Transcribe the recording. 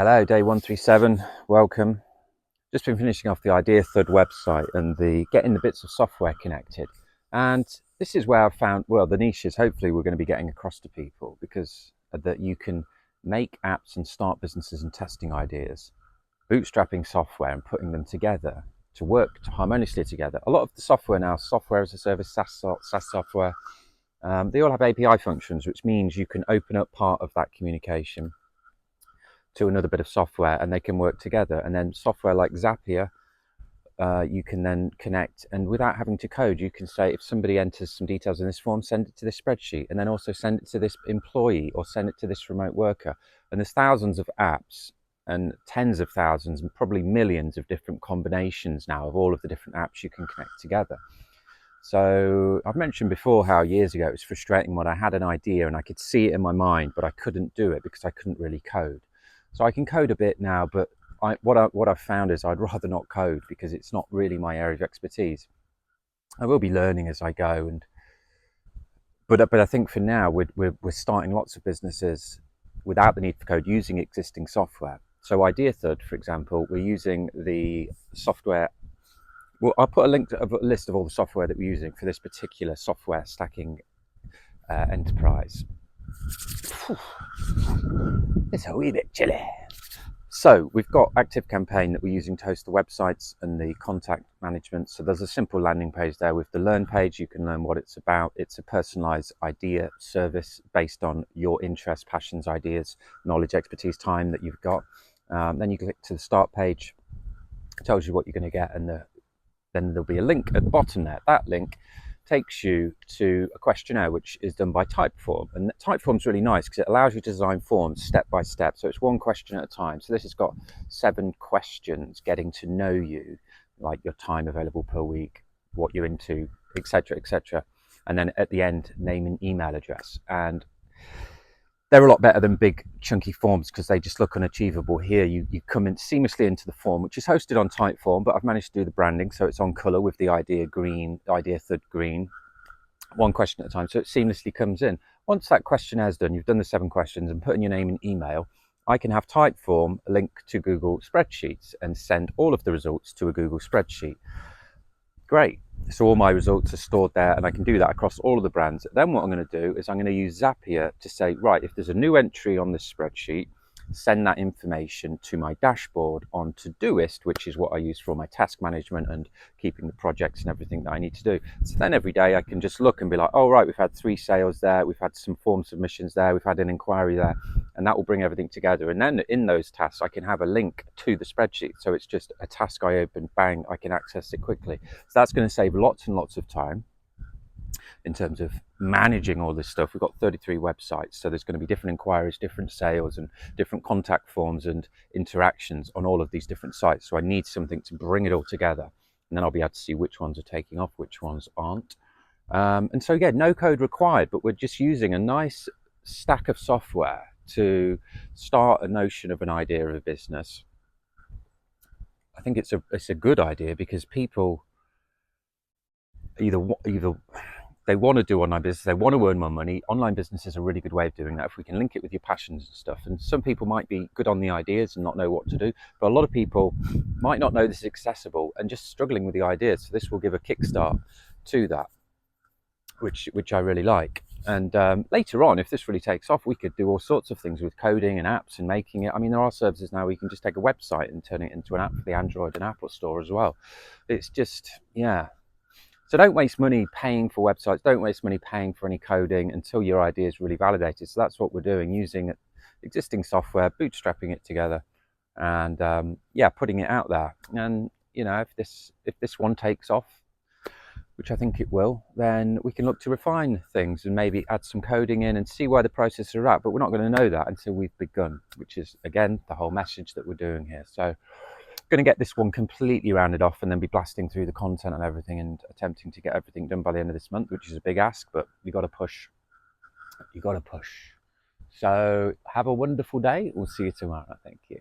Hello, day 137, welcome. Just been finishing off the IdeaThud website and the getting the bits of software connected. And this is where I've found, well, the niches hopefully we're going to be getting across to people, because that you can make apps and start businesses and testing ideas, bootstrapping software and putting them together to work harmoniously together. A lot of the software now, software as a service, SaaS software, they all have API functions, which means you can open up part of that communication to another bit of software and they can work together. And then software like Zapier, you can then connect, and without having to code, you can say, if somebody enters some details in this form, send it to this spreadsheet, and then also send it to this employee or send it to this remote worker. And there's thousands of apps and tens of thousands and probably millions of different combinations now of all of the different apps you can connect together. So I've mentioned before how years ago it was frustrating when I had an idea and I could see it in my mind, but I couldn't do it because I couldn't really code. So I can code a bit now, but what I've found is I'd rather not code because it's not really my area of expertise. I will be learning as I go, but I think for now we're starting lots of businesses without the need for code using existing software. So IdeaThud, for example, we're using the software. Well, I'll put a list of all the software that we're using for this particular software stacking enterprise. It's a wee bit chilly. So we've got ActiveCampaign that we're using to host the websites and the contact management. So there's a simple landing page there with the learn page. You can learn what it's about. It's a personalized idea service based on your interests, passions, ideas, knowledge, expertise, time that you've got. Then you click to the start page. It tells you what you're going to get, and then there'll be a link at the bottom there. That link takes you to a questionnaire which is done by Typeform, and Typeform's really nice because it allows you to design forms step by step, so it's one question at a time. So this has got 7 questions getting to know you, like your time available per week, what you're into, etc., and then at the end, name and email address. And they're a lot better than big chunky forms because they just look unachievable. Here you come in seamlessly into the form, which is hosted on Typeform, but I've managed to do the branding so it's on color with the IdeaThud green, one question at a time, so it seamlessly comes in. Once that questionnaire is done, you've done the 7 questions and put in your name and email, I can have Typeform link to Google Spreadsheets and send all of the results to a Google spreadsheet. Great. So all my results are stored there, and I can do that across all of the brands. Then what I'm going to do is I'm going to use Zapier to say, right, if there's a new entry on this spreadsheet, send that information to my dashboard on Todoist, which is what I use for my task management and keeping the projects and everything that I need to do. So then every day I can just look and be like, oh, right, we've had 3 sales there, we've had some form submissions there, we've had an inquiry there, and that will bring everything together. And then in those tasks, I can have a link to the spreadsheet. So it's just a task I open, bang, I can access it quickly. So that's going to save lots and lots of time in terms of managing all this stuff. We've got 33 websites, so there's going to be different inquiries, different sales, and different contact forms and interactions on all of these different sites. So I need something to bring it all together, and then I'll be able to see which ones are taking off, which ones aren't. And so again, no code required, but we're just using a nice stack of software to start a notion of an idea of a business. I think it's a good idea because people either they want to do online business, they want to earn more money. Online business is a really good way of doing that if we can link it with your passions and stuff. And some people might be good on the ideas and not know what to do, but a lot of people might not know this is accessible and just struggling with the ideas. So this will give a kickstart to that, which I really like. And later on, if this really takes off, we could do all sorts of things with coding and apps and making it. I mean, there are services now where you can just take a website and turn it into an app for the Android and Apple Store as well. It's just, yeah. So don't waste money paying for websites. Don't waste money paying for any coding until your idea is really validated. So that's what we're doing, using existing software, bootstrapping it together, and putting it out there. And if this one takes off, which I think it will, then we can look to refine things and maybe add some coding in and see where the processes are at. But we're not going to know that until we've begun, which is, again, the whole message that we're doing here. So going to get this one completely rounded off and then be blasting through the content and everything and attempting to get everything done by the end of this month, which is a big ask, but you got to push. So have a wonderful day. We'll see you tomorrow. Thank you.